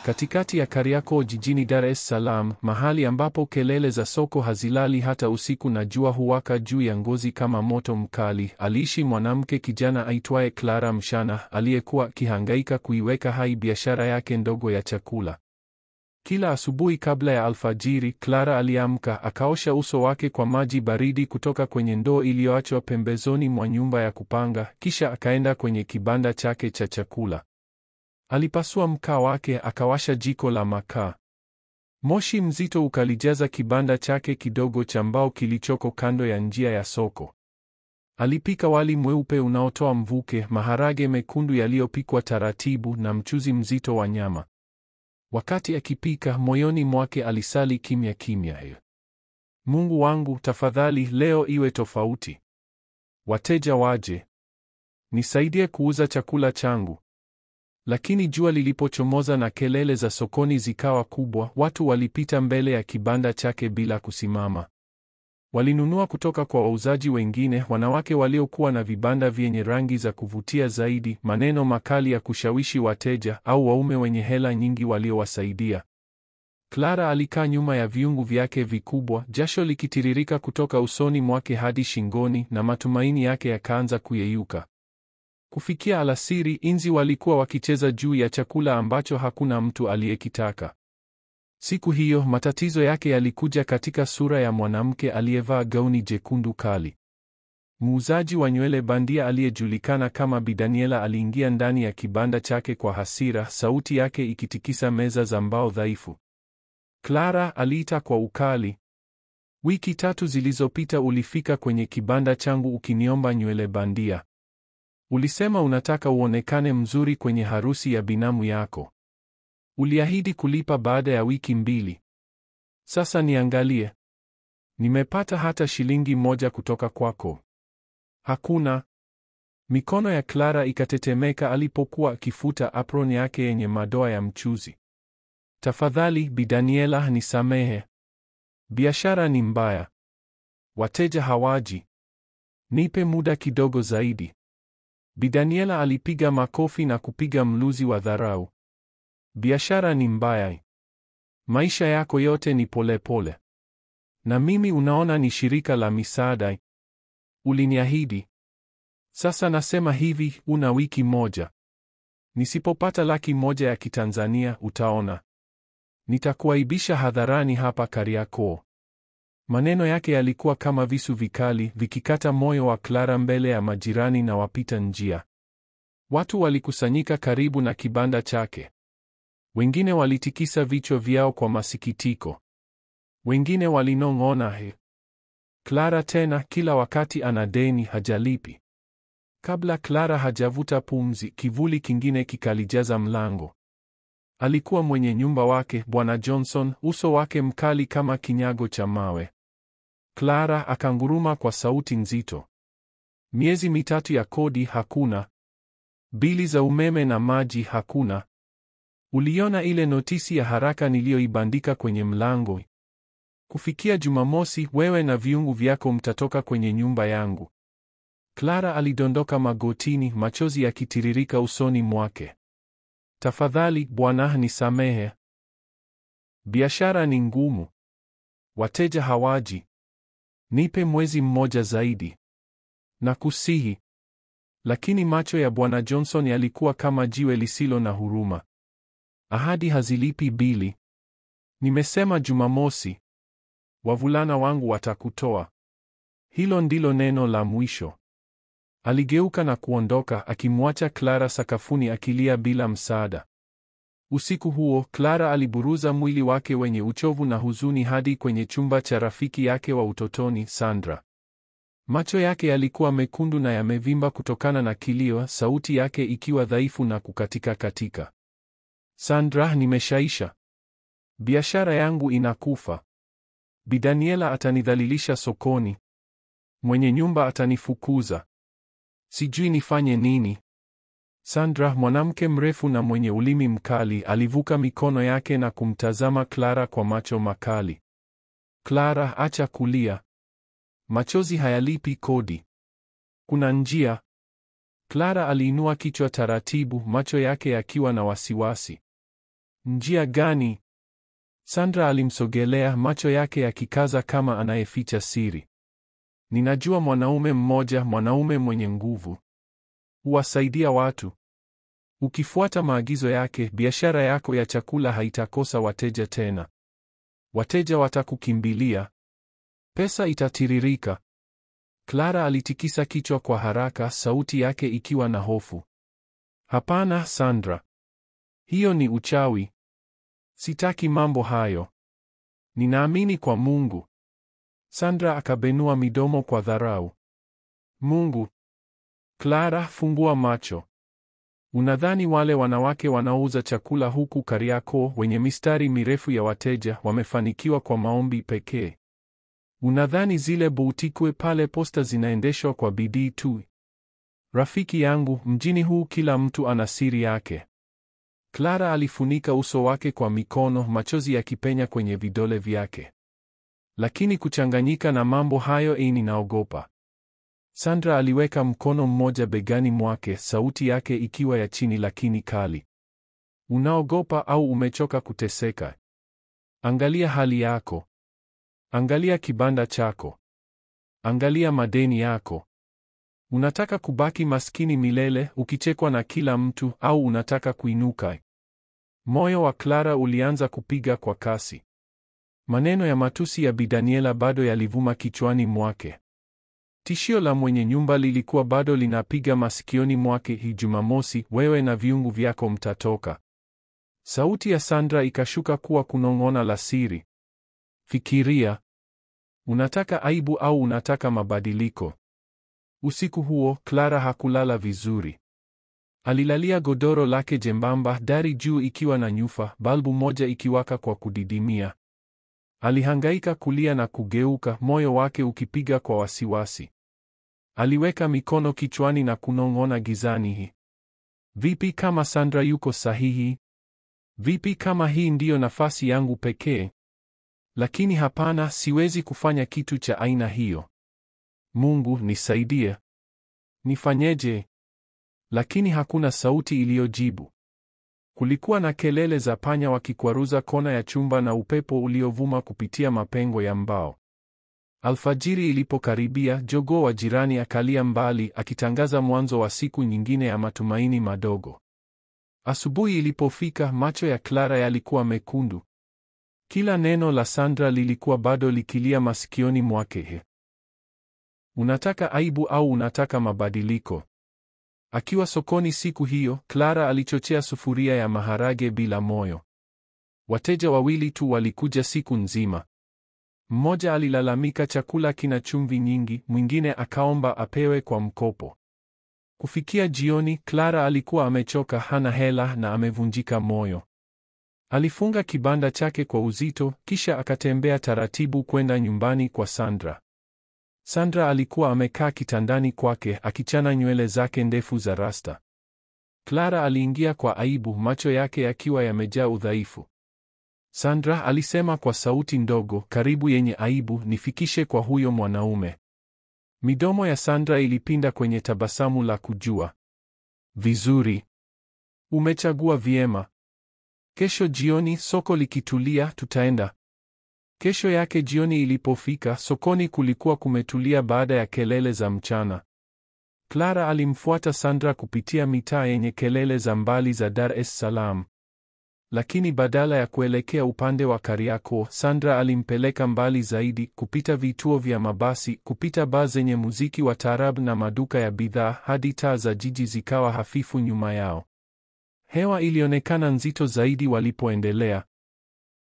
Katikati ya Kariakoo jijini Dar es Salaam, mahali ambapo kelele za soko hazilali hata usiku na jua huwaka juu ya ngozi kama moto mkali, aliishi mwanamke kijana aitwaye Clara Mshana, aliyekuwa akihangaika kuiweka hai biashara yake ndogo ya chakula. Kila asubuhi kabla ya alfajiri, Clara aliamka, akaosha uso wake kwa maji baridi kutoka kwenye ndoo iliyoachwa pembezoni mwa nyumba ya kupanga, kisha akaenda kwenye kibanda chake cha chakula. Alipasua mkaa wake, akawasha jiko la makaa. Moshi mzito ukalijaza kibanda chake kidogo cha mbao kilichoko kando ya njia ya soko. Alipika wali mweupe unaotoa mvuke, maharage mekundu yaliyopikwa taratibu na mchuzi mzito wa nyama. Wakati akipika, moyoni mwake alisali kimya kimya, Mungu wangu, tafadhali leo iwe tofauti. Wateja waje, nisaidie kuuza chakula changu. Lakini jua lilipochomoza na kelele za sokoni zikawa kubwa, watu walipita mbele ya kibanda chake bila kusimama. Walinunua kutoka kwa wauzaji wengine, wanawake waliokuwa na vibanda vyenye rangi za kuvutia zaidi, maneno makali ya kushawishi wateja, au waume wenye hela nyingi waliowasaidia. Clara alikaa nyuma ya viungu vyake vikubwa, jasho likitiririka kutoka usoni mwake hadi shingoni, na matumaini yake yakaanza kuyeyuka. Kufikia alasiri, inzi walikuwa wakicheza juu ya chakula ambacho hakuna mtu aliyekitaka. Siku hiyo, matatizo yake yalikuja katika sura ya mwanamke aliyevaa gauni jekundu kali. Muuzaji wa nywele bandia aliyejulikana kama Bi Daniela aliingia ndani ya kibanda chake kwa hasira, sauti yake ikitikisa meza za mbao dhaifu. Clara, aliita kwa ukali. Wiki 3 zilizopita ulifika kwenye kibanda changu ukiniomba nywele bandia. Ulisema unataka uonekane mzuri kwenye harusi ya binamu yako. Uliahidi kulipa baada ya wiki 2. Sasa niangalie. Nimepata hata shilingi 1 kutoka kwako? Hakuna. Mikono ya Clara ikatetemeka alipokuwa akifuta apron yake yenye madoa ya mchuzi. Tafadhali, Bi Daniela, nisamehe. Biashara ni mbaya. Wateja hawaji. Nipe muda kidogo zaidi. Bi Daniela alipiga makofi na kupiga mluzi wa dharau. Biashara ni mbaya. Maisha yako yote ni polepole. Na mimi unaona ni shirika la misaada. Uliniahidi. Sasa nasema hivi, una wiki 1. Nisipopata laki ya Kitanzania, utaona. Nitakuaibisha hadharani hapa Kariakoo. Maneno yake yalikuwa kama visu vikali, vikikata moyo wa Clara mbele ya majirani na wapita njia. Watu walikusanyika karibu na kibanda chake. Wengine walitikisa vichwa vyao kwa masikitiko. Wengine walinong'ona, Clara tena, kila wakati ana deni, hajalipi. Kabla Clara hajavuta pumzi, kivuli kingine kikalijaza mlango. Alikuwa mwenye nyumba wake, Bwana Johnson, uso wake mkali kama kinyago cha mawe. Clara akanguruma kwa sauti nzito. Miezi 3 ya kodi hakuna. Bili za umeme na maji hakuna. Uliona ile notisi ya haraka niliyoibandika kwenye mlango? Kufikia Jumamosi, wewe na viungu vyako mtatoka kwenye nyumba yangu. Clara alidondoka magotini, machozi yakitiririka usoni mwake. Tafadhali bwana, nisamehe. Biashara ni ngumu. Wateja hawaji. Nipe mwezi 1 zaidi. Nakusihi. Lakini macho ya Bwana Johnson yalikuwa kama jiwe lisilo na huruma. Ahadi hazilipi bili. Nimesema Jumamosi. Wavulana wangu watakutoa. Hilo ndilo neno la mwisho. Aligeuka na kuondoka, akimwacha Clara sakafuni akilia bila msaada. Usiku huo, Clara aliburuza mwili wake wenye uchovu na huzuni hadi kwenye chumba cha rafiki yake wa utotoni, Sandra. Macho yake yalikuwa mekundu na yamevimba kutokana na kilio, sauti yake ikiwa dhaifu na kukatika katika. Sandra, nimeshaisha. Biashara yangu inakufa. Bi Daniela atanidhalilisha sokoni. Mwenye nyumba atanifukuza. Sijui nifanye nini. Sandra, mwanamke mrefu na mwenye ulimi mkali, alivuka mikono yake na kumtazama Clara kwa macho makali. Clara, acha kulia. Machozi hayalipi kodi. Kuna njia. Clara aliinua kichwa taratibu, macho yake yakiwa na wasiwasi. Njia gani? Sandra alimsogelea, macho yake yakikaza kama anayeficha siri. Ninajua mwanaume mmoja, mwanaume mwenye nguvu. Huwasaidia watu. Ukifuata maagizo yake, biashara yako ya chakula haitakosa wateja tena. Wateja watakukimbilia. Pesa itatiririka. Clara alitikisa kichwa kwa haraka, sauti yake ikiwa na hofu. Hapana, Sandra. Hiyo ni uchawi. Sitaki mambo hayo. Ninaamini kwa Mungu. Sandra akabenua midomo kwa dharau. Mungu? Clara, fungua macho. Unadhani wale wanawake wanaouza chakula huku Kariakoo wenye mistari mirefu ya wateja wamefanikiwa kwa maombi pekee? Unadhani zile boutique pale Posta zinaendeshwa kwa bidii tu? Rafiki yangu, mjini huu kila mtu ana siri yake. Clara alifunika uso wake kwa mikono, machozi yakipenya kwenye vidole vyake. Lakini kuchanganyika na mambo hayo, ninaogopa. Sandra aliweka mkono mmoja begani mwake, sauti yake ikiwa ya chini lakini kali. Unaogopa au umechoka kuteseka? Angalia hali yako. Angalia kibanda chako. Angalia madeni yako. Unataka kubaki maskini milele, ukichekwa na kila mtu, au unataka kuinuka? Moyo wa Clara ulianza kupiga kwa kasi. Maneno ya matusi ya Bi Daniela bado yalivuma kichwani mwake. Tishio la mwenye nyumba lilikuwa bado linapiga masikioni mwake. Hii Jumamosi, wewe na viungu vyako mtatoka. Sauti ya Sandra ikashuka kuwa kunong'ona la siri. Fikiria. Unataka aibu au unataka mabadiliko? Usiku huo, Clara hakulala vizuri. Alilalia godoro lake jembamba, dari juu ikiwa na nyufa, balbu moja ikiwaka kwa kudidimia. Alihangaika kulia na kugeuka, moyo wake ukipiga kwa wasiwasi. Aliweka mikono kichwani na kunong'ona gizani. Vipi kama Sandra yuko sahihi? Vipi kama hii ndiyo nafasi yangu pekee? Lakini hapana, siwezi kufanya kitu cha aina hiyo. Mungu, nisaidie. Nifanyeje? Lakini hakuna sauti iliyojibu. Kulikuwa na kelele za panya wakikwaruza kona ya chumba na upepo uliovuma kupitia mapengo ya mbao. Alfajiri ilipokaribia, jogoo wa jirani akalia mbali, akitangaza mwanzo wa siku nyingine ya matumaini madogo. Asubuhi ilipofika, macho ya Clara yalikuwa mekundu. Kila neno la Sandra lilikuwa bado likilia masikioni mwake. Unataka aibu au unataka mabadiliko? Akiwa sokoni siku hiyo, Clara alichochea sufuria ya maharage bila moyo. Wateja wawili tu walikuja siku nzima. Mmoja alilalamika chakula kina chumvi nyingi, mwingine akaomba apewe kwa mkopo. Kufikia jioni, Clara alikuwa amechoka, hana hela na amevunjika moyo. Alifunga kibanda chake kwa uzito, kisha akatembea taratibu kwenda nyumbani kwa Sandra. Sandra alikuwa amekaa kitandani kwake akichana nywele zake ndefu za rasta. Clara aliingia kwa aibu, macho yake yakiwa yamejaa udhaifu. Sandra, alisema kwa sauti ndogo, karibu yenye aibu, nifikishe kwa huyo mwanaume. Midomo ya Sandra ilipinda kwenye tabasamu la kujua. Vizuri. Umechagua vyema. Kesho jioni, soko likitulia, tutaenda. Kesho yake jioni ilipofika, sokoni kulikuwa kumetulia baada ya kelele za mchana. Clara alimfuata Sandra kupitia mitaa yenye kelele za mbali za Dar es Salaam. Lakini badala ya kuelekea upande wa Kariakoo, Sandra alimpeleka mbali zaidi, kupita vituo vya mabasi, kupita baa zenye muziki wa taarab na maduka ya bidhaa, hadi taa za jiji zikawa hafifu nyuma yao. Hewa ilionekana nzito zaidi walipoendelea.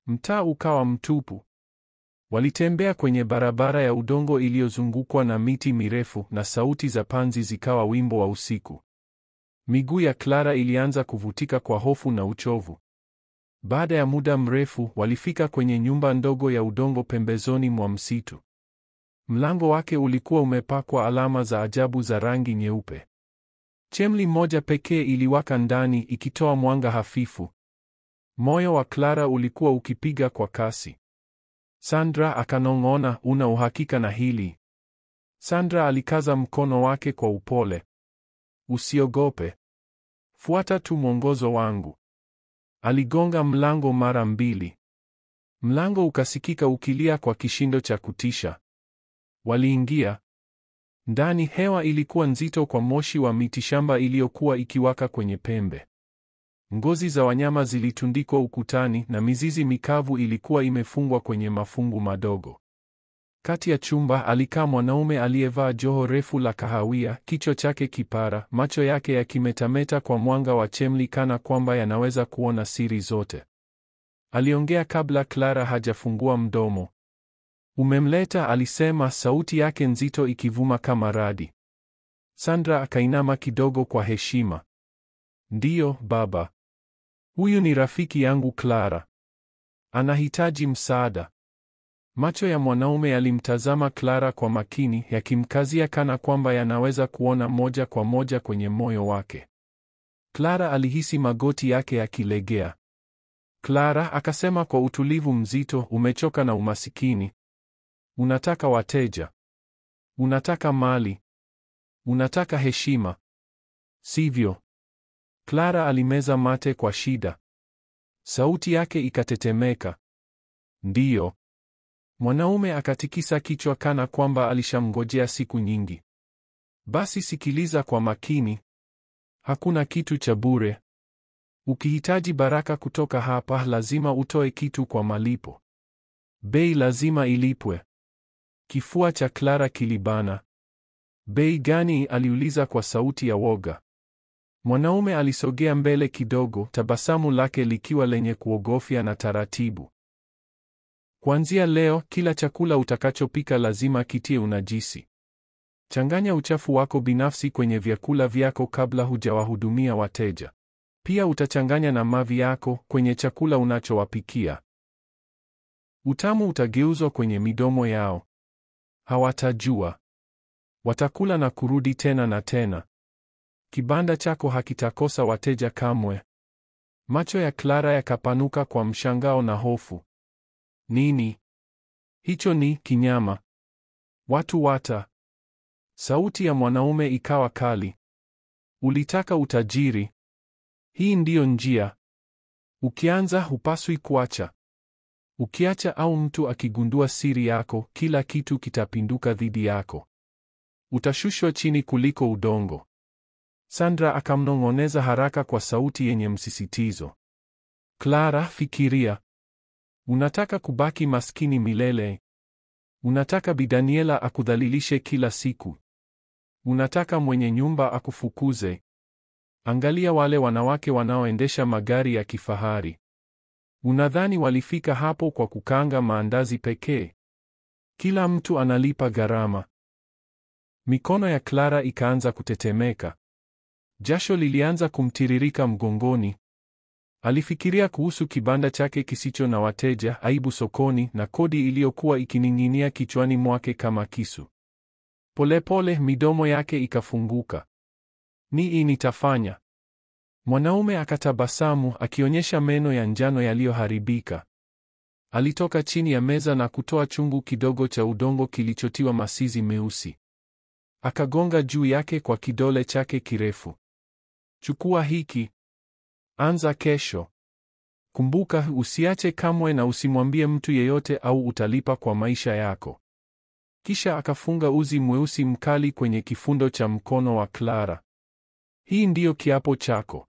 Mtaa ukawa mtupu. Walitembea kwenye barabara ya udongo iliyozungukwa na miti mirefu, na sauti za panzi zikawa wimbo wa usiku. Miguu ya Clara ilianza kuvutika kwa hofu na uchovu. Baada ya muda mrefu, walifika kwenye nyumba ndogo ya udongo pembezoni mwa msitu. Mlango wake ulikuwa umepakwa alama za ajabu za rangi nyeupe. Chemli moja pekee iliwaka ndani, ikitoa mwanga hafifu. Moyo wa Clara ulikuwa ukipiga kwa kasi. Sandra, akanong'ona, una uhakika na hili? Sandra alikaza mkono wake kwa upole. Usiogope. Fuata tu mwongozo wangu. Aligonga mlango mara 2. Mlango ukasikika ukilia kwa kishindo cha kutisha. Waliingia. Ndani hewa ilikuwa nzito kwa moshi wa mitishamba iliyokuwa ikiwaka kwenye pembe. Ngozi za wanyama zilitundikwa ukutani na mizizi mikavu ilikuwa imefungwa kwenye mafungu madogo. Kati ya chumba alikaa mwanaume aliyevaa joho refu la kahawia, kichwa chake kipara, macho yake yakimetameta kwa mwanga wa chemli kana kwamba yanaweza kuona siri zote. Aliongea kabla Clara hajafungua mdomo. "Umemleta?" alisema, sauti yake nzito ikivuma kama radi. Sandra akainama kidogo kwa heshima. "Ndiyo, baba. Huyu ni rafiki yangu Clara. Anahitaji msaada." Macho ya mwanaume yalimtazama Clara kwa makini, yakimkazia kana kwamba yanaweza kuona moja kwa moja kwenye moyo wake. Clara alihisi magoti yake yakilegea. "Clara," akasema kwa utulivu mzito, "umechoka na umasikini. Unataka wateja. Unataka mali. Unataka heshima. Sivyo?" Clara alimeza mate kwa shida. Sauti yake ikatetemeka. "Ndiyo." Mwanaume akatikisa kichwa kana kwamba alishamngojea siku nyingi. "Basi sikiliza kwa makini. Hakuna kitu cha bure. Ukihitaji baraka kutoka hapa, lazima utoe kitu kwa malipo. Bei lazima ilipwe." Kifua cha Clara kilibana. "Bei gani?" aliuliza kwa sauti ya woga. Mwanaume alisogea mbele kidogo, tabasamu lake likiwa lenye kuogofya na taratibu. "Kuanzia leo, kila chakula utakachopika lazima kitie unajisi. Changanya uchafu wako binafsi kwenye vyakula vyako kabla hujawahudumia wateja. Pia utachanganya na mavi yako kwenye chakula unachowapikia. Utamu utageuzwa kwenye midomo yao. Hawatajua. Watakula na kurudi tena na tena. Kibanda chako hakitakosa wateja kamwe." Macho ya Clara yakapanuka kwa mshangao na hofu. "Nini? Hicho ni kinyama. Watu wata." Sauti ya mwanaume ikawa kali. "Ulitaka utajiri. Hii ndiyo njia. Ukianza hupaswi kuacha. Ukiacha au mtu akigundua siri yako, kila kitu kitapinduka dhidi yako. Utashushwa chini kuliko udongo." Sandra akamnong'oneza haraka kwa sauti yenye msisitizo. "Clara, fikiria. Unataka kubaki maskini milele? Unataka Bi Daniela akudhalilishe kila siku? Unataka mwenye nyumba akufukuze? Angalia wale wanawake wanaoendesha magari ya kifahari. Unadhani walifika hapo kwa kukaanga maandazi pekee? Kila mtu analipa gharama." Mikono ya Clara ikaanza kutetemeka. Jasho lilianza kumtiririka mgongoni. Alifikiria kuhusu kibanda chake kisicho na wateja, aibu sokoni, na kodi iliyokuwa ikining'inia kichwani mwake kama kisu. Polepole midomo yake ikafunguka. "Nii nitafanya." Mwanaume akatabasamu, akionyesha meno ya njano yaliyoharibika. Alitoka chini ya meza na kutoa chungu kidogo cha udongo kilichotiwa masizi meusi. Akagonga juu yake kwa kidole chake kirefu. "Chukua hiki. Anza kesho. Kumbuka, usiache kamwe na usimwambie mtu yeyote au utalipa kwa maisha yako." Kisha akafunga uzi mweusi mkali kwenye kifundo cha mkono wa Clara. "Hii ndiyo kiapo chako.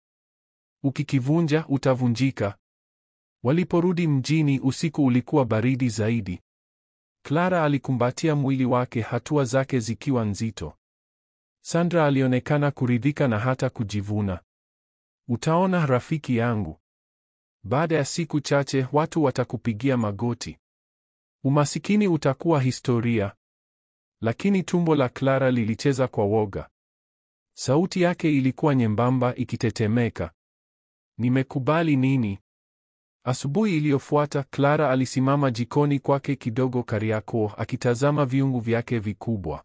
Ukikivunja, utavunjika." Waliporudi mjini, usiku ulikuwa baridi zaidi. Clara alikumbatia mwili wake, hatua zake zikiwa nzito. Sandra alionekana kuridhika na hata kujivuna. "Utaona rafiki yangu. Baada ya siku chache watu watakupigia magoti. Umasikini utakuwa historia." Lakini tumbo la Clara lilicheza kwa woga. Sauti yake ilikuwa nyembamba, ikitetemeka. "Nimekubali nini?" Asubuhi iliyofuata, Clara alisimama jikoni kwake kidogo Kariakoo, akitazama viungu vyake vikubwa.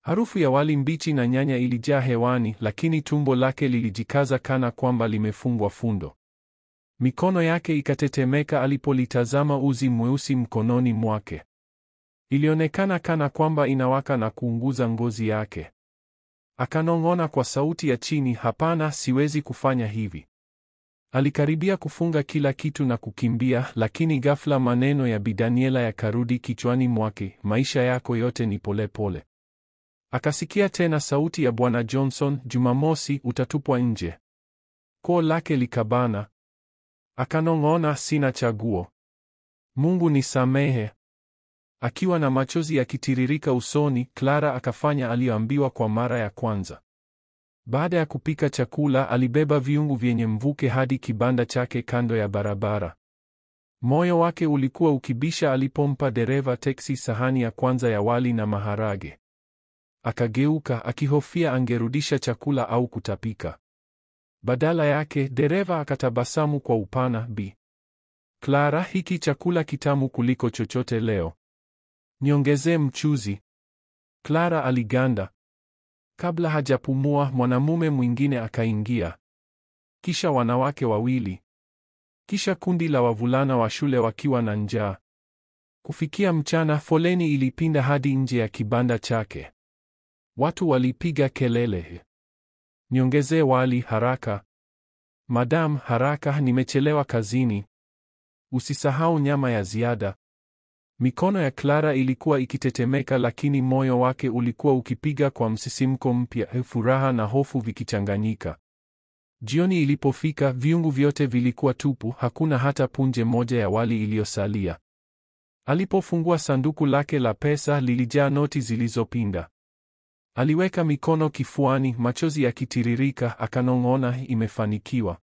Harufu ya wali mbichi na nyanya ilijaa hewani, lakini tumbo lake lilijikaza kana kwamba limefungwa fundo. Mikono yake ikatetemeka alipolitazama uzi mweusi mkononi mwake. Ilionekana kana kwamba inawaka na kuunguza ngozi yake. Akanong'ona kwa sauti ya chini, "Hapana, siwezi kufanya hivi." Alikaribia kufunga kila kitu na kukimbia, lakini ghafla maneno ya Bi Daniela yakarudi kichwani mwake, maisha yako yote ni polepole. Akasikia tena sauti ya Bwana Johnson, Jumamosi utatupwa nje. Koo lake likabana. Akanong'ona, sina chaguo. Mungu nisamehe. Akiwa na machozi yakitiririka usoni, Clara akafanya aliyoambiwa kwa mara ya kwanza. Baada ya kupika chakula, alibeba viungu vyenye mvuke hadi kibanda chake kando ya barabara. Moyo wake ulikuwa ukibisha alipompa dereva teksi sahani ya kwanza ya wali na maharage. Akageuka akihofia angerudisha chakula au kutapika. Badala yake, dereva akatabasamu kwa upana. Bi Clara, hiki chakula kitamu kuliko chochote leo. Niongezee mchuzi. Clara aliganda. Kabla hajapumua, mwanamume mwingine akaingia. Kisha wanawake wawili. Kisha kundi la wavulana wa shule wakiwa na njaa. Kufikia mchana, foleni ilipinda hadi nje ya kibanda chake. Watu walipiga kelele. Niongezee wali haraka. Madam, haraka, nimechelewa kazini. Usisahau nyama ya ziada. Mikono ya Clara ilikuwa ikitetemeka, lakini moyo wake ulikuwa ukipiga kwa msisimko mpya, furaha na hofu vikichanganyika. Jioni ilipofika, viungu vyote vilikuwa tupu, hakuna hata punje moja ya wali iliyosalia. Alipofungua sanduku lake la pesa, lilijaa noti zilizopinda. Aliweka mikono kifuani, machozi yakitiririka, akanong'ona, imefanikiwa.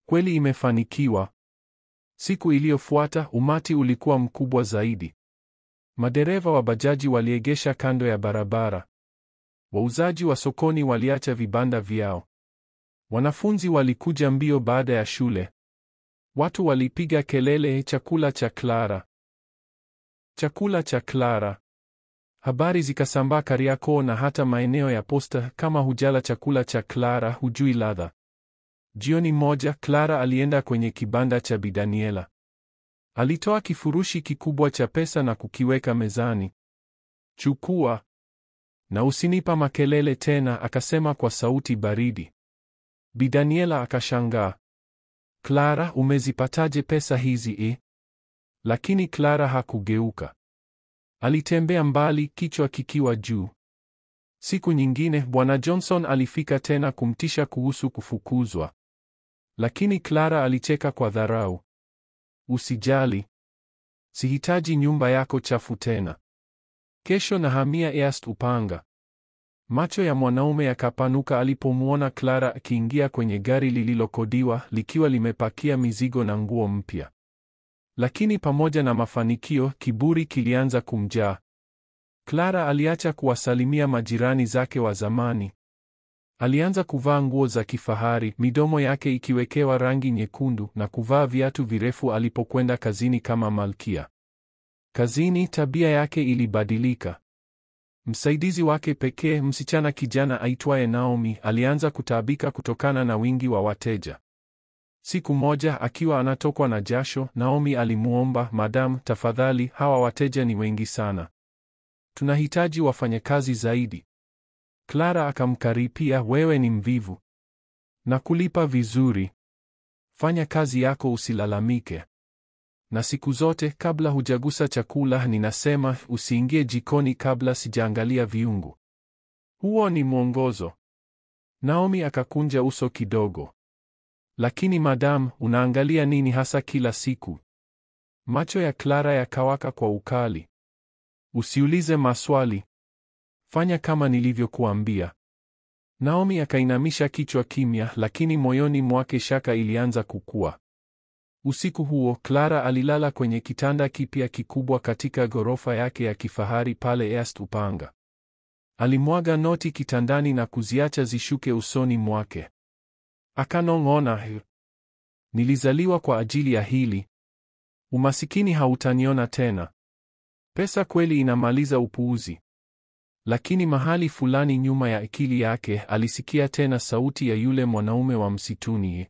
Kweli imefanikiwa. Siku iliyofuata, umati ulikuwa mkubwa zaidi. Madereva wa bajaji waliegesha kando ya barabara. Wauzaji wa sokoni waliacha vibanda vyao. Wanafunzi walikuja mbio baada ya shule. Watu walipiga kelele, chakula cha Clara. Chakula cha Clara. Habari zikasambaa Kariakoo na hata maeneo ya posta, kama hujala chakula cha Clara, hujui ladha. Jioni moja, Clara alienda kwenye kibanda cha Bi Daniela. Alitoa kifurushi kikubwa cha pesa na kukiweka mezani. Chukua. Na usinipa makelele tena, akasema kwa sauti baridi. Bi Daniela akashangaa. Clara, umezipataje pesa hizi? Lakini Clara hakugeuka. Alitembea mbali, kichwa kikiwa juu. Siku nyingine, Bwana Johnson alifika tena kumtisha kuhusu kufukuzwa. Lakini Clara alicheka kwa dharau. Usijali. Sihitaji nyumba yako chafu tena. Kesho nahamia East Upanga. Macho ya mwanaume yakapanuka alipomwona Clara akiingia kwenye gari lililokodiwa, likiwa limepakia mizigo na nguo mpya. Lakini pamoja na mafanikio, kiburi kilianza kumjaa. Clara aliacha kuwasalimia majirani zake wa zamani. Alianza kuvaa nguo za kifahari, midomo yake ikiwekewa rangi nyekundu, na kuvaa viatu virefu alipokwenda kazini kama malkia. Kazini, tabia yake ilibadilika. Msaidizi wake pekee, msichana kijana aitwaye Naomi, alianza kutaabika kutokana na wingi wa wateja. Siku moja, akiwa anatokwa na jasho, Naomi alimuomba, Madam, tafadhali, hawa wateja ni wengi sana. Tunahitaji wafanyakazi zaidi. Clara akamkaripia, wewe ni mvivu. Na kulipa vizuri. Fanya kazi yako, usilalamike. Na siku zote, kabla hujagusa chakula, ninasema, usiingie jikoni kabla sijaangalia viungu. Huo ni mwongozo. Naomi akakunja uso kidogo. Lakini madam, unaangalia nini hasa kila siku? Macho ya Clara yakawaka kwa ukali. Usiulize maswali. Fanya kama nilivyokuambia. Naomi akainamisha kichwa kimya, lakini moyoni mwake shaka ilianza kukua. Usiku huo, Clara alilala kwenye kitanda kipya kikubwa katika ghorofa yake ya kifahari pale East Upanga. Alimwaga noti kitandani na kuziacha zishuke usoni mwake. Akanong'ona, nilizaliwa kwa ajili ya hili. Umasikini hautaniona tena. Pesa kweli inamaliza upuuzi. Lakini mahali fulani nyuma ya akili yake, alisikia tena sauti ya yule mwanaume wa msituni.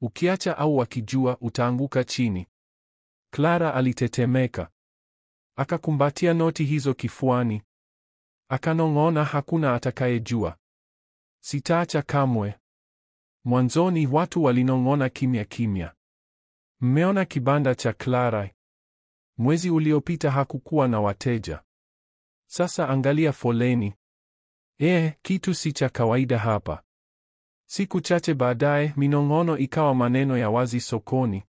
Ukiacha au wakijua, utaanguka chini. Clara alitetemeka. Akakumbatia noti hizo kifuani. Akanong'ona, hakuna atakayejua. Sitaacha kamwe. Mwanzoni watu walinong'ona kimya kimya. Mmeona kibanda cha Clara? Mwezi uliopita hakukuwa na wateja. Sasa angalia foleni. Kitu si cha kawaida hapa. Siku chache baadaye, minong'ono ikawa maneno ya wazi sokoni.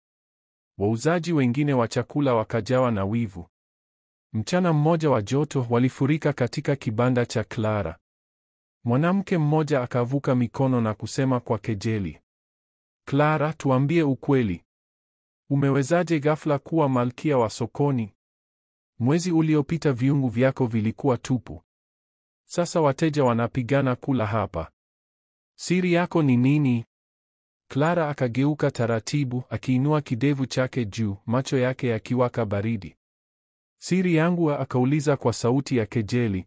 Wauzaji wengine wa chakula wakajawa na wivu. Mchana mmoja wa joto walifurika katika kibanda cha Clara. Mwanamke mmoja akavuka mikono na kusema kwa kejeli, Clara, tuambie ukweli. Umewezaje ghafla kuwa malkia wa sokoni? Mwezi uliopita viungu vyako vilikuwa tupu. Sasa wateja wanapigana kula hapa. Siri yako ni nini? Clara akageuka taratibu, akiinua kidevu chake juu, macho yake yakiwaka baridi. Siri yangu? Akauliza kwa sauti ya kejeli.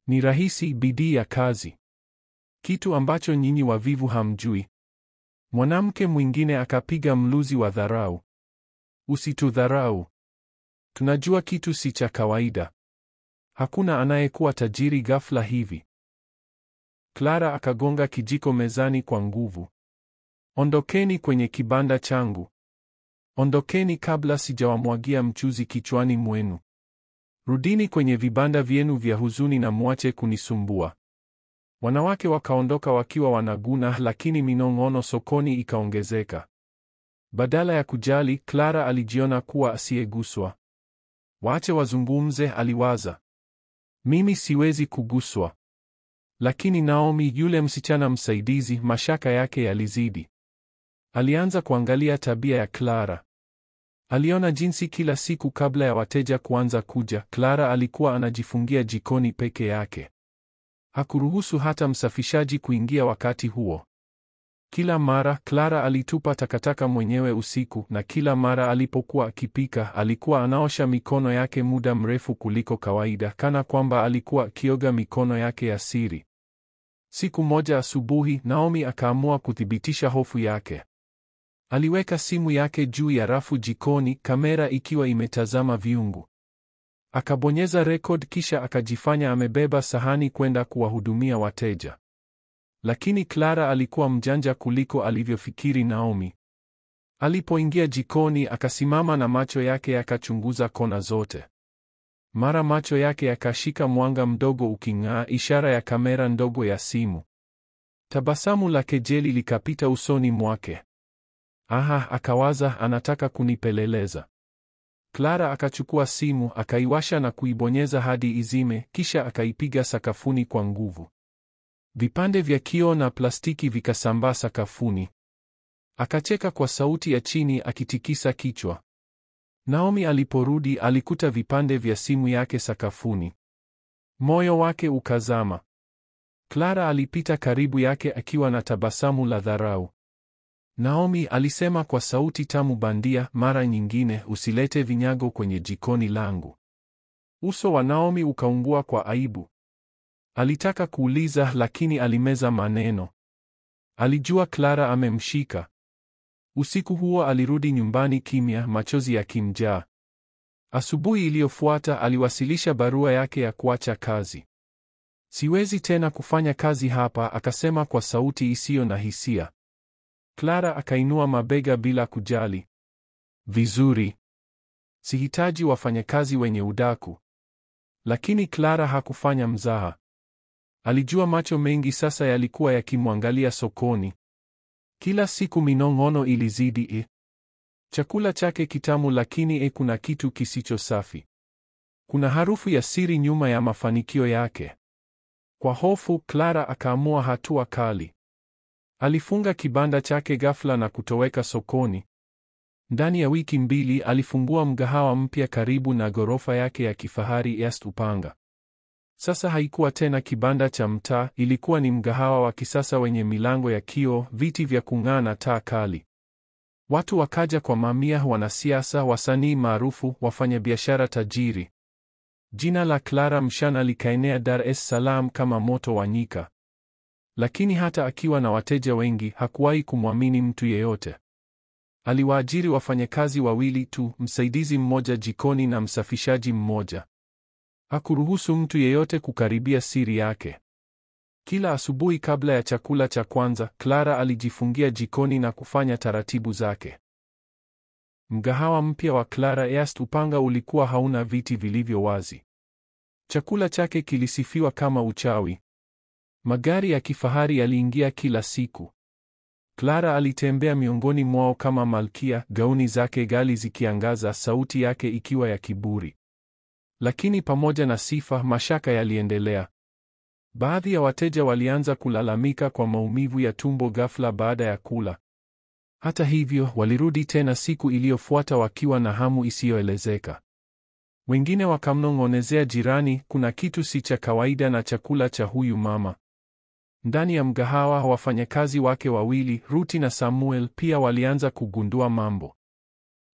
Ni rahisi, bidii ya kazi. Kitu ambacho nyinyi wavivu hamjui. Mwanamke mwingine akapiga mluzi wa dharau. Usitudharau. Tunajua kitu si cha kawaida. Hakuna anayekuwa tajiri ghafla hivi. Clara akagonga kijiko mezani kwa nguvu. Ondokeni kwenye kibanda changu. Ondokeni kabla sijawamwagia mchuzi kichwani mwenu. Rudini kwenye vibanda vyenu vya huzuni na muache kunisumbua. Wanawake wakaondoka wakiwa wanaguna, lakini minong'ono sokoni ikaongezeka. Badala ya kujali, Clara alijiona kuwa asiyeguswa. Waache wazungumze, aliwaza. Mimi siwezi kuguswa. Lakini Naomi, yule msichana msaidizi, mashaka yake yalizidi. Alianza kuangalia tabia ya Clara. Aliona jinsi kila siku kabla ya wateja kuanza kuja, Clara alikuwa anajifungia jikoni peke yake. Hakuruhusu hata msafishaji kuingia wakati huo. Kila mara Clara alitupa takataka mwenyewe usiku, na kila mara alipokuwa akipika alikuwa anaosha mikono yake muda mrefu kuliko kawaida, kana kwamba alikuwa akioga mikono yake ya siri. Siku moja asubuhi, Naomi akaamua kuthibitisha hofu yake. Aliweka simu yake juu ya rafu jikoni, kamera ikiwa imetazama viungu. Akabonyeza record, kisha akajifanya amebeba sahani kwenda kuwahudumia wateja. Lakini Clara alikuwa mjanja kuliko alivyofikiri Naomi. Alipoingia jikoni, akasimama na macho yake yakachunguza kona zote. Mara macho yake yakashika mwanga mdogo uking'aa, ishara ya kamera ndogo ya simu. Tabasamu la kejeli likapita usoni mwake. Aha, akawaza, anataka kunipeleleza. Clara akachukua simu, akaiwasha na kuibonyeza hadi izime, kisha akaipiga sakafuni kwa nguvu. Vipande vya kioo na plastiki vikasambaa sakafuni. Akacheka kwa sauti ya chini akitikisa kichwa. Naomi aliporudi alikuta vipande vya simu yake sakafuni. Moyo wake ukazama. Clara alipita karibu yake akiwa na tabasamu la dharau. Naomi alisema kwa sauti tamu bandia, mara nyingine usilete vinyago kwenye jikoni langu. Uso wa Naomi ukaungua kwa aibu. Alitaka kuuliza, lakini alimeza maneno. Alijua Clara amemshika. Usiku huo alirudi nyumbani kimya, machozi yakimjaa. Asubuhi iliyofuata aliwasilisha barua yake ya kuacha kazi. Siwezi tena kufanya kazi hapa, akasema kwa sauti isiyo na hisia. Clara akainua mabega bila kujali. Vizuri. Sihitaji wafanyakazi wenye udaku. Lakini Clara hakufanya mzaha. Alijua macho mengi sasa yalikuwa yakimwangalia sokoni. Kila siku minong'ono ilizidi. Chakula chake kitamu, lakini kuna kitu kisicho safi. Kuna harufu ya siri nyuma ya mafanikio yake. Kwa hofu, Clara akaamua hatua kali. Alifunga kibanda chake ghafla na kutoweka sokoni. Ndani ya wiki mbili alifungua mgahawa mpya karibu na ghorofa yake ya kifahari East Upanga. Sasa haikuwa tena kibanda cha mtaa, ilikuwa ni mgahawa wa kisasa wenye milango ya kioo, viti vya kung'aa na taa kali. Watu wakaja kwa mamia, wanasiasa, wasanii maarufu, wafanyabiashara tajiri. Jina la Clara Mshana likaenea Dar es Salaam kama moto wa nyika. Lakini hata akiwa na wateja wengi, hakuwahi kumwamini mtu yeyote. Aliwaajiri wafanyakazi wawili tu, msaidizi mmoja jikoni na msafishaji mmoja. Hakuruhusu mtu yeyote kukaribia siri yake. Kila asubuhi kabla ya chakula cha kwanza, Clara alijifungia jikoni na kufanya taratibu zake. Mgahawa mpya wa Clara East Upanga ulikuwa hauna viti vilivyo wazi. Chakula chake kilisifiwa kama uchawi. Magari ya kifahari yaliingia kila siku. Clara alitembea miongoni mwao kama malkia, gauni zake ghali zikiangaza, sauti yake ikiwa ya kiburi. Lakini pamoja na sifa, mashaka yaliendelea. Baadhi ya wateja walianza kulalamika kwa maumivu ya tumbo ghafla baada ya kula. Hata hivyo, walirudi tena siku iliyofuata wakiwa na hamu isiyoelezeka. Wengine wakamnong'onezea jirani, kuna kitu si cha kawaida na chakula cha huyu mama. Ndani ya mgahawa, wafanyakazi wake wawili, Ruti na Samuel, pia walianza kugundua mambo.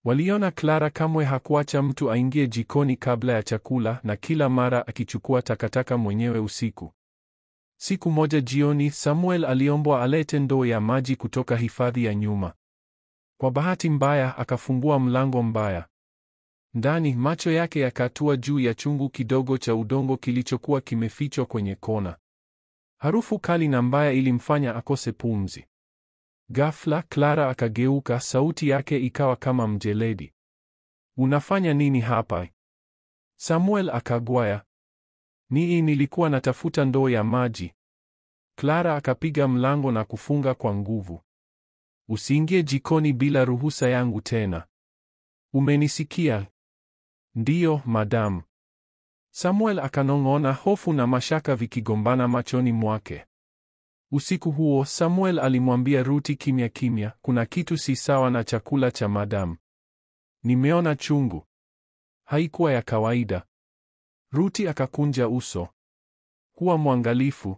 Waliona Clara kamwe hakuacha mtu aingie jikoni kabla ya chakula, na kila mara akichukua takataka mwenyewe usiku. Siku moja jioni, Samuel aliombwa alete ndoo ya maji kutoka hifadhi ya nyuma. Kwa bahati mbaya, akafungua mlango mbaya. Ndani, macho yake yakatua juu ya chungu kidogo cha udongo kilichokuwa kimefichwa kwenye kona. Harufu kali na mbaya ilimfanya akose pumzi. Ghafla, Clara akageuka, sauti yake ikawa kama mjeledi. Unafanya nini hapa? Samuel akagwaya. Nilikuwa natafuta ndoo ya maji. Clara akapiga mlango na kufunga kwa nguvu. Usiingie jikoni bila ruhusa yangu tena. Umenisikia? Ndiyo, madam. Samuel akanong'ona, hofu na mashaka vikigombana machoni mwake. Usiku huo, Samuel alimwambia Ruti kimya kimya, kuna kitu si sawa na chakula cha madam. Nimeona chungu. Haikuwa ya kawaida. Ruti akakunja uso. Kuwa mwangalifu.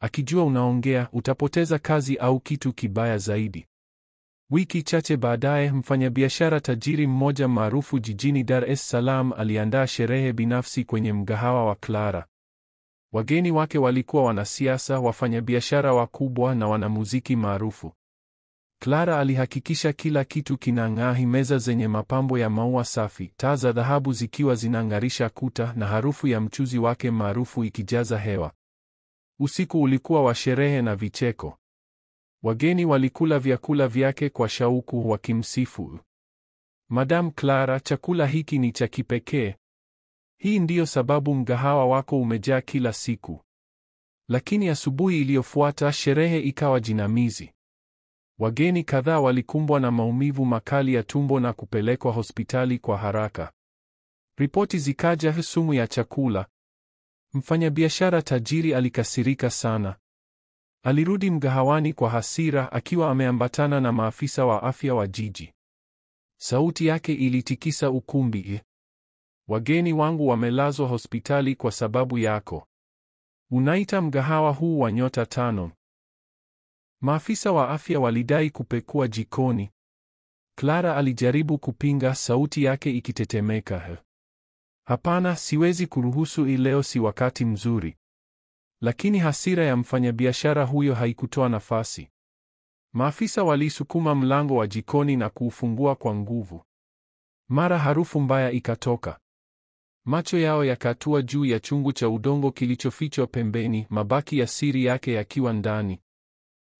Akijua unaongea, utapoteza kazi au kitu kibaya zaidi. Wiki chache baadaye, mfanyabiashara tajiri mmoja maarufu jijini Dar es Salaam aliandaa sherehe binafsi kwenye mgahawa wa Clara. Wageni wake walikuwa wanasiasa, wafanyabiashara wakubwa na wanamuziki maarufu. Clara alihakikisha kila kitu kinang'aa, meza zenye mapambo ya maua safi, taa za dhahabu zikiwa zinang'arisha kuta na harufu ya mchuzi wake maarufu ikijaza hewa. Usiku ulikuwa wa sherehe na vicheko. Wageni walikula vyakula vyake kwa shauku wakimsifu. Madam Clara, chakula hiki ni cha kipekee. Hii ndiyo sababu mgahawa wako umejaa kila siku. Lakini asubuhi iliyofuata sherehe ikawa jinamizi. Wageni kadhaa walikumbwa na maumivu makali ya tumbo na kupelekwa hospitali kwa haraka. Ripoti zikaja, sumu ya chakula. Mfanyabiashara tajiri alikasirika sana. Alirudi mgahawani kwa hasira akiwa ameambatana na maafisa wa afya wa jiji. Sauti yake ilitikisa ukumbi. Wageni wangu wamelazwa hospitali kwa sababu yako. Unaita mgahawa huu wa nyota 5. Maafisa wa afya walidai kupekua jikoni. Clara alijaribu kupinga, sauti yake ikitetemeka. Hapana, siwezi kuruhusu, leo si wakati mzuri. Lakini hasira ya mfanyabiashara huyo haikutoa nafasi. Maafisa walisukuma mlango wa jikoni na kuufungua kwa nguvu. Mara harufu mbaya ikatoka. Macho yao yakatua juu ya chungu cha udongo kilichofichwa pembeni, mabaki ya siri yake yakiwa ndani.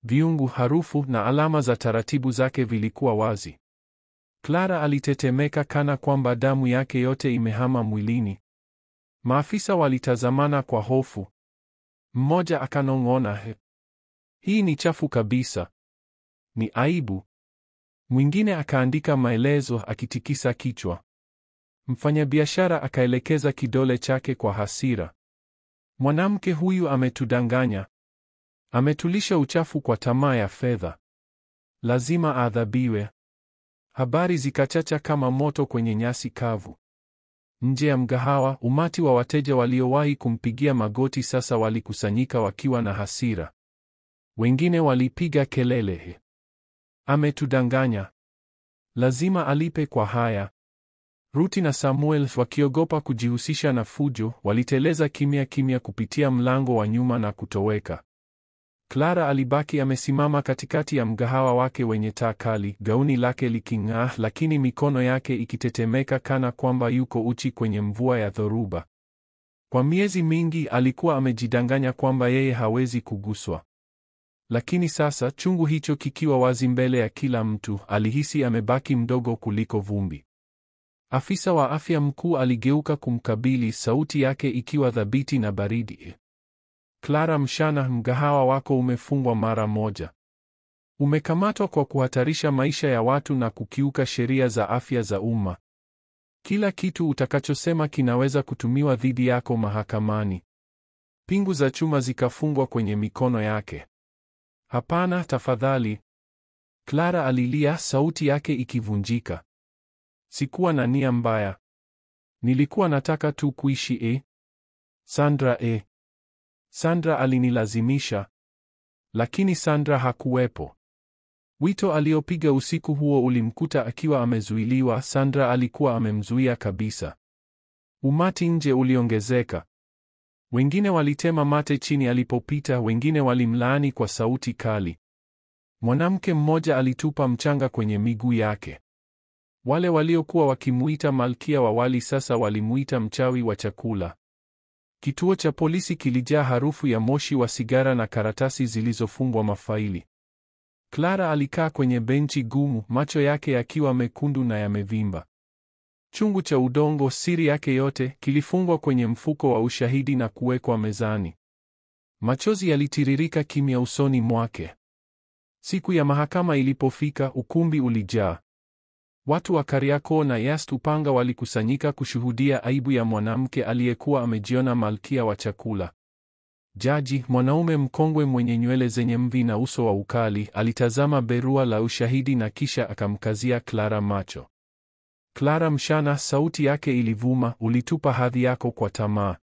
Viungu, harufu na alama za taratibu zake vilikuwa wazi. Clara alitetemeka kana kwamba damu yake yote imehama mwilini. Maafisa walitazamana kwa hofu. Mmoja akanong'ona, hii ni chafu kabisa. Ni aibu. Mwingine akaandika maelezo akitikisa kichwa. Mfanyabiashara akaelekeza kidole chake kwa hasira. Mwanamke huyu ametudanganya. Ametulisha uchafu kwa tamaa ya fedha. Lazima adhabiwe. Habari zikachacha kama moto kwenye nyasi kavu. Nje ya mgahawa, umati wa wateja waliowahi kumpigia magoti sasa walikusanyika wakiwa na hasira. Wengine walipiga kelele, ametudanganya. Lazima alipe kwa haya. Ruti na Samuel, wakiogopa kujihusisha na fujo, waliteleza kimya kimya kupitia mlango wa nyuma na kutoweka. Clara alibaki amesimama katikati ya mgahawa wake wenye taa kali, gauni lake liking'aa, lakini mikono yake ikitetemeka kana kwamba yuko uchi kwenye mvua ya dhoruba. Kwa miezi mingi alikuwa amejidanganya kwamba yeye hawezi kuguswa. Lakini sasa, chungu hicho kikiwa wazi mbele ya kila mtu, alihisi amebaki mdogo kuliko vumbi. Afisa wa afya mkuu aligeuka kumkabili, sauti yake ikiwa thabiti na baridi. Clara Mshana, mgahawa wako umefungwa mara moja. Umekamatwa kwa kuhatarisha maisha ya watu na kukiuka sheria za afya za umma. Kila kitu utakachosema kinaweza kutumiwa dhidi yako mahakamani. Pingu za chuma zikafungwa kwenye mikono yake. Hapana, tafadhali. Clara alilia, sauti yake ikivunjika. Sikuwa na nia mbaya. Nilikuwa nataka tu kuishi. Sandra. Sandra alinilazimisha. Lakini Sandra hakuwepo. Wito aliopiga usiku huo ulimkuta akiwa amezuiliwa. Sandra alikuwa amemzuia kabisa. Umati nje uliongezeka. Wengine walitema mate chini alipopita, wengine walimlaani kwa sauti kali. Mwanamke mmoja alitupa mchanga kwenye miguu yake. Wale waliokuwa wakimuita malkia wa wali sasa walimuita mchawi wa chakula. Kituo cha polisi kilijaa harufu ya moshi wa sigara na karatasi zilizofungwa mafaili. Clara alikaa kwenye benchi gumu, macho yake yakiwa mekundu na yamevimba. Chungu cha udongo, siri yake yote, kilifungwa kwenye mfuko wa ushahidi na kuwekwa mezani. Machozi yalitiririka kimya usoni mwake. Siku ya mahakama ilipofika, ukumbi ulijaa. Watu wa Kariakoo na Yast Upanga walikusanyika kushuhudia aibu ya mwanamke aliyekuwa amejiona malkia wa chakula. Jaji, mwanaume mkongwe mwenye nywele zenye mvi na uso wa ukali, alitazama berua la ushahidi na kisha akamkazia Clara macho. Clara Mshana, sauti yake ilivuma, ulitupa hadhi yako kwa tamaa.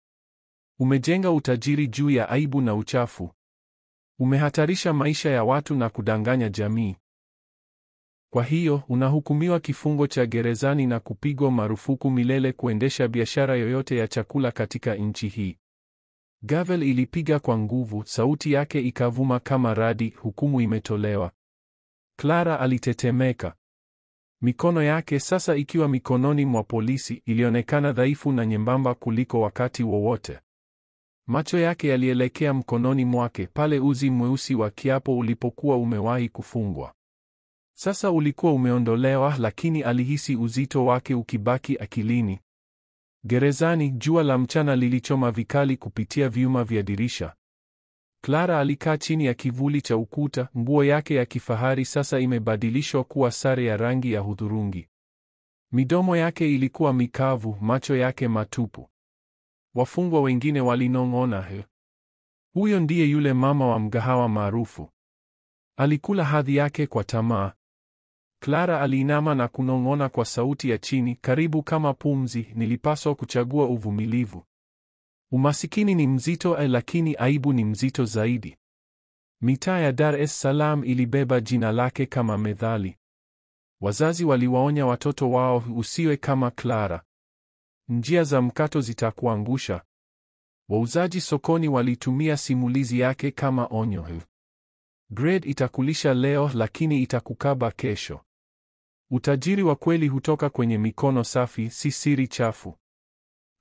Umejenga utajiri juu ya aibu na uchafu. Umehatarisha maisha ya watu na kudanganya jamii. Kwa hiyo, unahukumiwa kifungo cha gerezani na kupigwa marufuku milele kuendesha biashara yoyote ya chakula katika nchi hii. Gavel ilipiga kwa nguvu, sauti yake ikavuma kama radi, hukumu imetolewa. Clara alitetemeka. Mikono yake sasa ikiwa mikononi mwa polisi, ilionekana dhaifu na nyembamba kuliko wakati wowote. Macho yake yalielekea mkononi mwake, pale uzi mweusi wa kiapo ulipokuwa umewahi kufungwa. Sasa ulikuwa umeondolewa, lakini alihisi uzito wake ukibaki akilini. Gerezani, jua la mchana lilichoma vikali kupitia vyuma vya dirisha. Clara alikaa chini ya kivuli cha ukuta, nguo yake ya kifahari sasa imebadilishwa kuwa sare ya rangi ya hudhurungi. Midomo yake ilikuwa mikavu, macho yake matupu. Wafungwa wengine walinong'ona, huyo ndiye yule mama wa mgahawa maarufu. Alikula hadhi yake kwa tamaa. Clara aliinama na kunong'ona kwa sauti ya chini, karibu kama pumzi, nilipaswa kuchagua uvumilivu. Umasikini ni mzito, lakini aibu ni mzito zaidi. Mitaa ya Dar es Salaam ilibeba jina lake kama methali. Wazazi waliwaonya watoto wao, usiwe kama Clara. Njia za mkato zitakuangusha. Wauzaji sokoni walitumia simulizi yake kama onyo. Grade itakulisha leo, lakini itakukaba kesho. Utajiri wa kweli hutoka kwenye mikono safi, si siri chafu.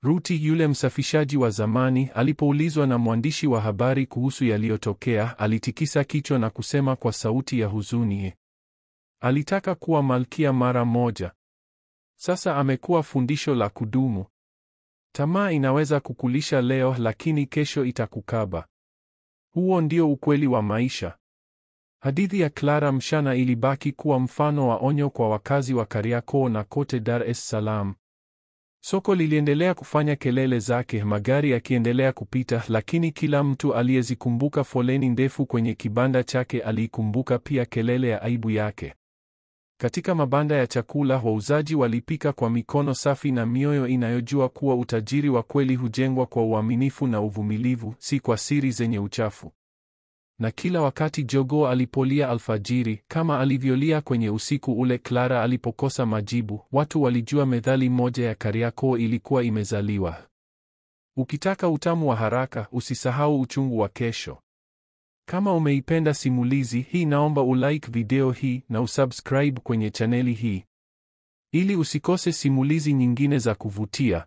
Ruti, yule msafishaji wa zamani, alipoulizwa na mwandishi wa habari kuhusu yaliyotokea, alitikisa kichwa na kusema kwa sauti ya huzuni, alitaka kuwa malkia mara moja. Sasa amekuwa fundisho la kudumu. Tamaa inaweza kukulisha leo, lakini kesho itakukaba. Huo ndio ukweli wa maisha. Hadithi ya Clara Mshana ilibaki kuwa mfano wa onyo kwa wakazi wa Kariakoo na kote Dar es Salaam. Soko liliendelea kufanya kelele zake, magari yakiendelea kupita, lakini kila mtu aliyezikumbuka foleni ndefu kwenye kibanda chake aliikumbuka pia kelele ya aibu yake. Katika mabanda ya chakula, wauzaji walipika kwa mikono safi na mioyo inayojua kuwa utajiri wa kweli hujengwa kwa uaminifu na uvumilivu, si kwa siri zenye uchafu. Na kila wakati jogoo alipolia alfajiri, kama alivyolia kwenye usiku ule Clara alipokosa majibu, watu walijua methali moja ya Kariakoo ilikuwa imezaliwa. Ukitaka utamu wa haraka, usisahau uchungu wa kesho. Kama umeipenda simulizi hii, naomba ulike video hii na usubscribe kwenye chaneli hii ili usikose simulizi nyingine za kuvutia.